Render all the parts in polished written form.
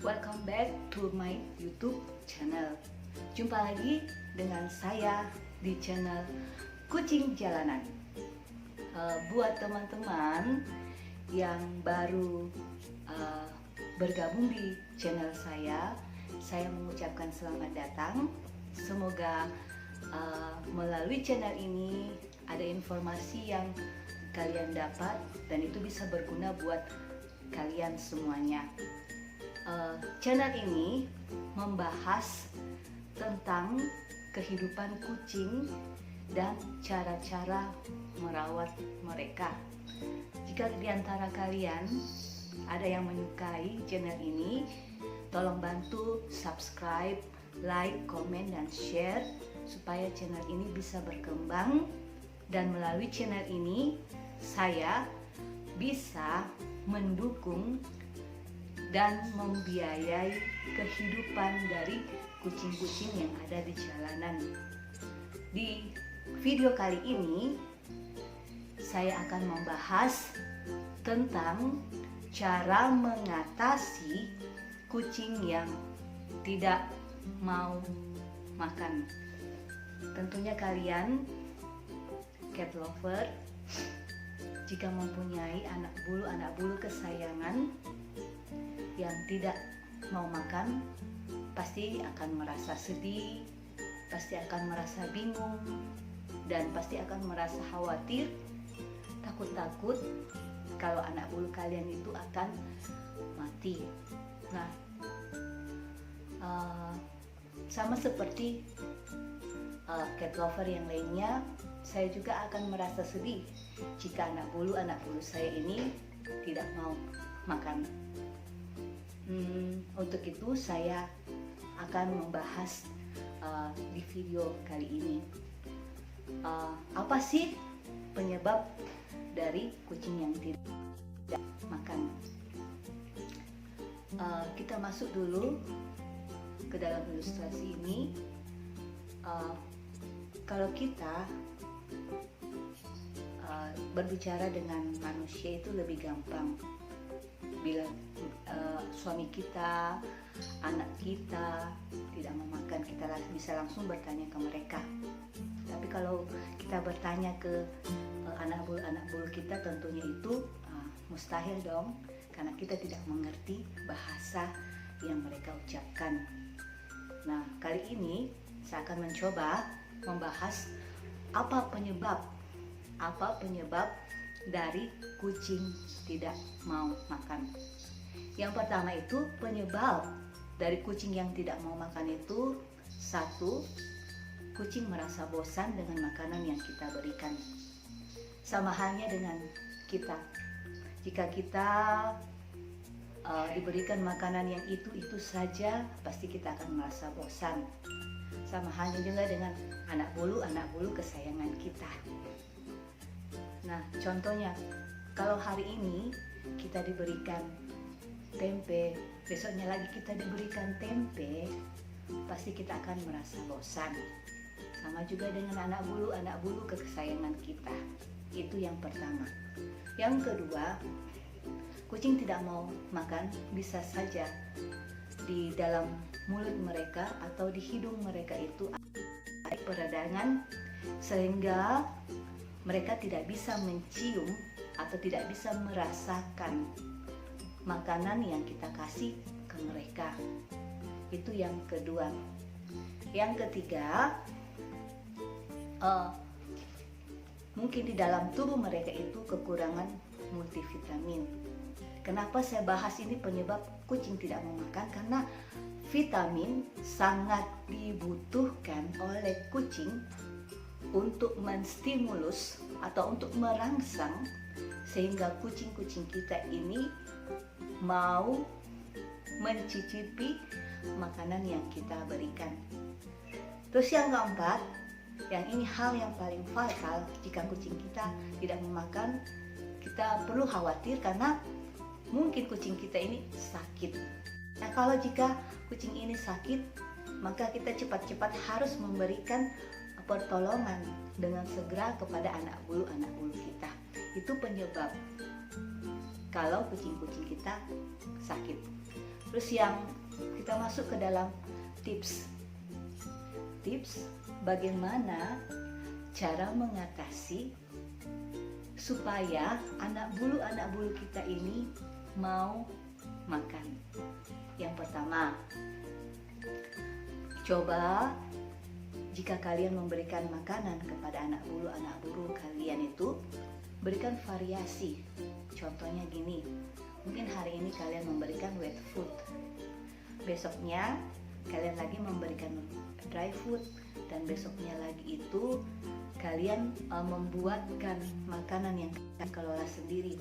welcome back to my YouTube channel. Jumpa lagi dengan saya di channel Kucing Jalanan. Buat teman-teman yang baru bergabung di channel saya mengucapkan selamat datang. Semoga melalui channel ini ada informasi yang kalian dapat dan itu bisa berguna buat kalian semuanya. Channel ini membahas tentang kehidupan kucing dan cara-cara merawat mereka. Jika di antara kalian ada yang menyukai channel ini, tolong bantu subscribe, like, komen, dan share supaya channel ini bisa berkembang, dan melalui channel ini saya bisa mendukung dan membiayai kehidupan dari kucing-kucing yang ada di jalanan. Di video kali ini saya akan membahas tentang cara mengatasi kucing yang tidak mau makan. Tentunya kalian cat lover, jika mempunyai anak bulu kesayangan yang tidak mau makan, pasti akan merasa sedih, pasti akan merasa bingung, dan pasti akan merasa khawatir, takut kalau anak bulu kalian itu akan mati. Nah, sama seperti cat lover yang lainnya, saya juga akan merasa sedih jika anak bulu saya ini tidak mau makan. Untuk itu saya akan membahas di video kali ini apa sih penyebab dari kucing yang tidak makan. Kita masuk dulu ke dalam ilustrasi ini. Kalau kita berbicara dengan manusia itu lebih gampang. Bila suami kita, anak kita tidak mau makan, kita bisa langsung bertanya ke mereka. Tapi kalau kita bertanya ke anak bulu kita, tentunya itu mustahil dong, karena kita tidak mengerti bahasa yang mereka ucapkan. Nah, kali ini saya akan mencoba membahas apa penyebab dari kucing tidak mau makan. Yang pertama itu, penyebab dari kucing yang tidak mau makan itu, satu, kucing merasa bosan dengan makanan yang kita berikan. Sama halnya dengan kita. Jika kita diberikan makanan yang itu saja, pasti kita akan merasa bosan. Sama halnya juga dengan anak bulu kesayangan kita. Nah, contohnya, kalau hari ini kita diberikan tempe, besoknya lagi kita diberikan tempe, pasti kita akan merasa bosan. Sama juga dengan anak bulu kesayangan kita. Itu yang pertama. Yang kedua, kucing tidak mau makan bisa saja di dalam mulut mereka atau di hidung mereka itu ada peradangan, sehingga mereka tidak bisa mencium atau tidak bisa merasakan makanan yang kita kasih ke mereka. Itu yang kedua. Yang ketiga, mungkin di dalam tubuh mereka itu kekurangan multivitamin. Kenapa saya bahas ini penyebab kucing tidak mau makan? Karena vitamin sangat dibutuhkan oleh kucing untuk menstimulus atau untuk merangsang sehingga kucing-kucing kita ini mau mencicipi makanan yang kita berikan. Terus yang keempat, yang ini hal yang paling fatal, jika kucing kita tidak memakan, kita perlu khawatir karena mungkin kucing kita ini sakit. Nah, kalau jika kucing ini sakit, maka kita cepat-cepat harus memberikan pertolongan dengan segera kepada anak bulu kita. Itu penyebab kalau kucing-kucing kita sakit. Terus yang kita masuk ke dalam tips bagaimana cara mengatasi supaya anak bulu kita ini mau makan. Yang pertama, coba jika kalian memberikan makanan kepada anak bulu kalian itu berikan variasi. Contohnya gini, mungkin hari ini kalian memberikan wet food, besoknya kalian lagi memberikan dry food, dan besoknya lagi itu kalian membuatkan makanan yang kalian kelola sendiri.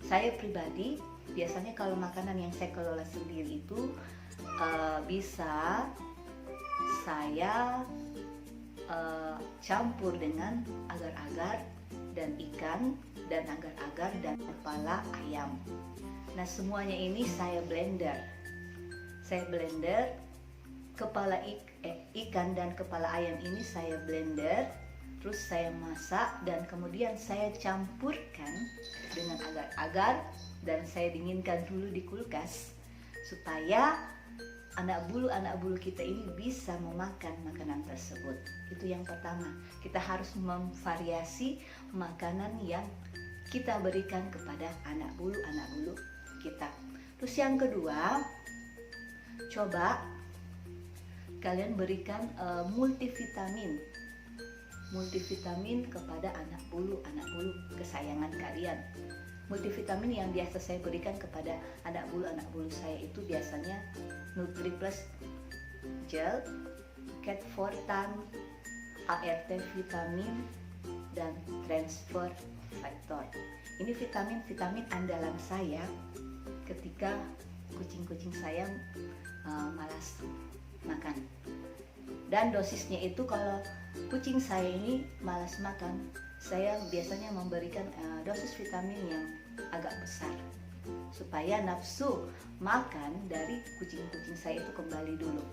Saya pribadi biasanya kalau makanan yang saya kelola sendiri itu bisa saya campur dengan agar-agar dan ikan dan agar-agar dan kepala ayam. Nah, semuanya ini saya blender kepala ikan dan kepala ayam ini saya blender, terus saya masak dan kemudian saya campurkan dengan agar-agar dan saya dinginkan dulu di kulkas supaya anak bulu kita ini bisa memakan makanan tersebut. Itu yang pertama, kita harus memvariasi makanan yang kita berikan kepada anak bulu kita. Terus yang kedua, coba kalian berikan multivitamin kepada anak bulu kesayangan kalian. Multivitamin yang biasa saya berikan kepada anak bulu saya itu biasanya NutriPlus Gel, Cat Fortan, ART Vitamin, dan Transfer Factor. Ini vitamin andalan saya ketika kucing-kucing saya malas makan. Dan dosisnya itu kalau kucing saya ini malas makan, saya biasanya memberikan dosis vitamin yang agak besar supaya nafsu makan dari kucing-kucing saya itu kembali dulu.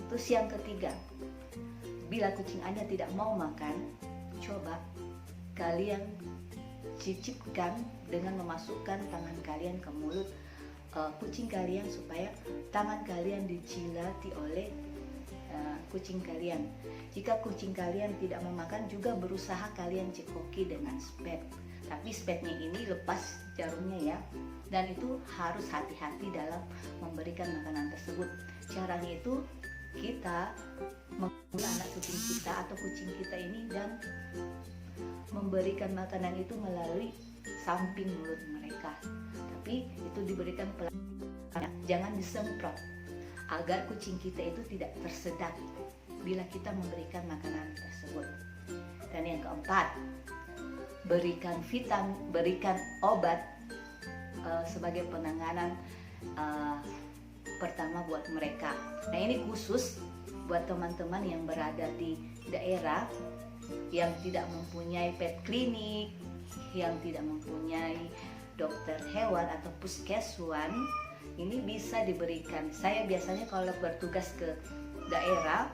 Terus yang ketiga, bila kucing Anda tidak mau makan, coba kalian cicipkan dengan memasukkan tangan kalian ke mulut kucing kalian supaya tangan kalian dicilati oleh kucing kalian. Jika kucing kalian tidak mau makan, juga berusaha kalian cekoki dengan spet. Tapi spetnya ini lepas jarumnya ya. Dan itu harus hati-hati dalam memberikan makanan tersebut. Caranya itu kita menggunakan anak kucing kita atau kucing kita ini dan memberikan makanan itu melalui samping mulut mereka. Tapi itu diberikan pelan-pelan, jangan disemprot, agar kucing kita itu tidak tersedak bila kita memberikan makanan tersebut. Dan yang keempat, berikan obat sebagai penanganan pertama buat mereka. Nah, ini khusus buat teman-teman yang berada di daerah yang tidak mempunyai pet clinic, yang tidak mempunyai dokter hewan atau puskeswan. Ini bisa diberikan. Saya biasanya kalau bertugas ke daerah,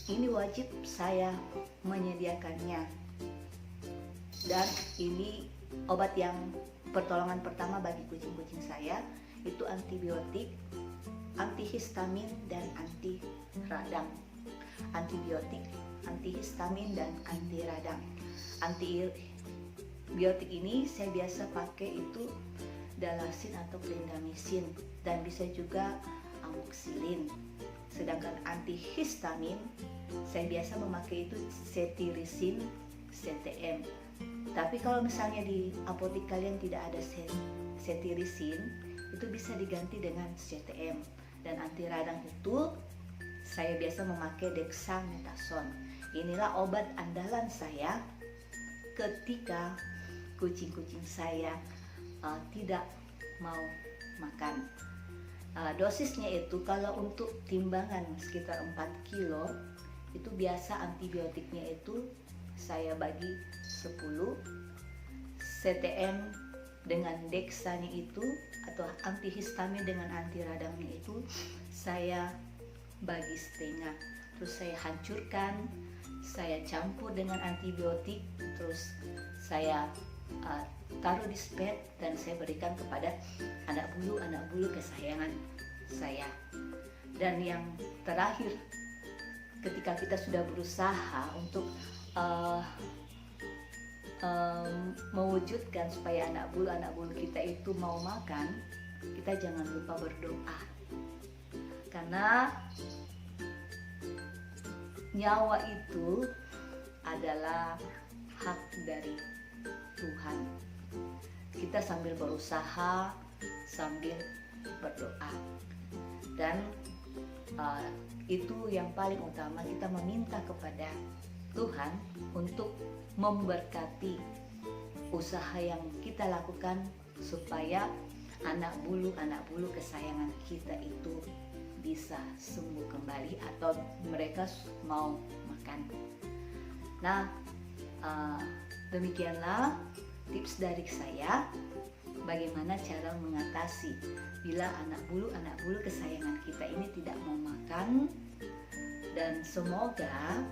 ini wajib saya menyediakannya. Dan ini obat yang pertolongan pertama bagi kucing-kucing saya, itu antibiotik, antihistamin, dan anti radang. Antibiotik, antihistamin, dan anti radang. Antibiotik ini saya biasa pakai itu Dalasin atau Clindamycin, dan bisa juga amoxicillin. Sedangkan antihistamin saya biasa memakai itu Cetirizine CTM. Tapi kalau misalnya di apotek kalian tidak ada Cetirizine, itu bisa diganti dengan CTM. Dan anti radang itu saya biasa memakai Dexamethasone. Inilah obat andalan saya ketika kucing-kucing saya tidak mau makan. Dosisnya itu kalau untuk timbangan sekitar 4 kilo, itu biasa antibiotiknya itu saya bagi 10, CTM dengan Dexanya itu atau antihistamin dengan anti radangnya itu saya bagi setengah. Terus saya hancurkan, saya campur dengan antibiotik, terus saya taruh di spet dan saya berikan kepada anak bulu kesayangan saya. Dan yang terakhir, ketika kita sudah berusaha untuk mewujudkan supaya anak bulu kita itu mau makan, kita jangan lupa berdoa, karena nyawa itu adalah hak dari Tuhan. Kita sambil berusaha, sambil berdoa, dan itu yang paling utama, kita meminta kepada Tuhan untuk memberkati usaha yang kita lakukan supaya anak bulu kesayangan kita itu bisa sembuh kembali atau mereka mau makan. Nah, demikianlah tips dari saya bagaimana cara mengatasi bila anak bulu kesayangan kita ini tidak mau makan. Dan semoga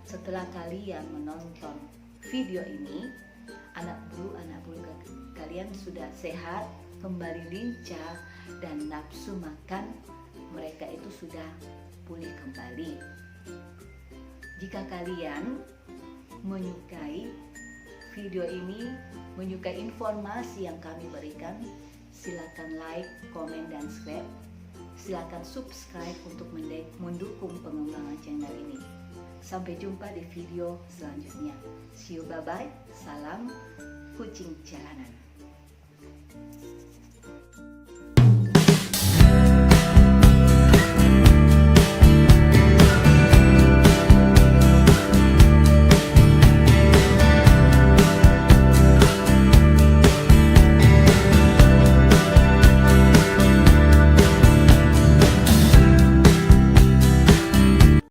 setelah kalian menonton video ini, anak bulu kalian sudah sehat, kembali lincah, dan nafsu makan mereka itu sudah pulih kembali. Jika kalian menyukai video ini, menyukai informasi yang kami berikan, silakan like, komen, dan silakan subscribe untuk mendukung pengembangan channel ini. Sampai jumpa di video selanjutnya. See you, bye-bye. Salam kucing jalanan.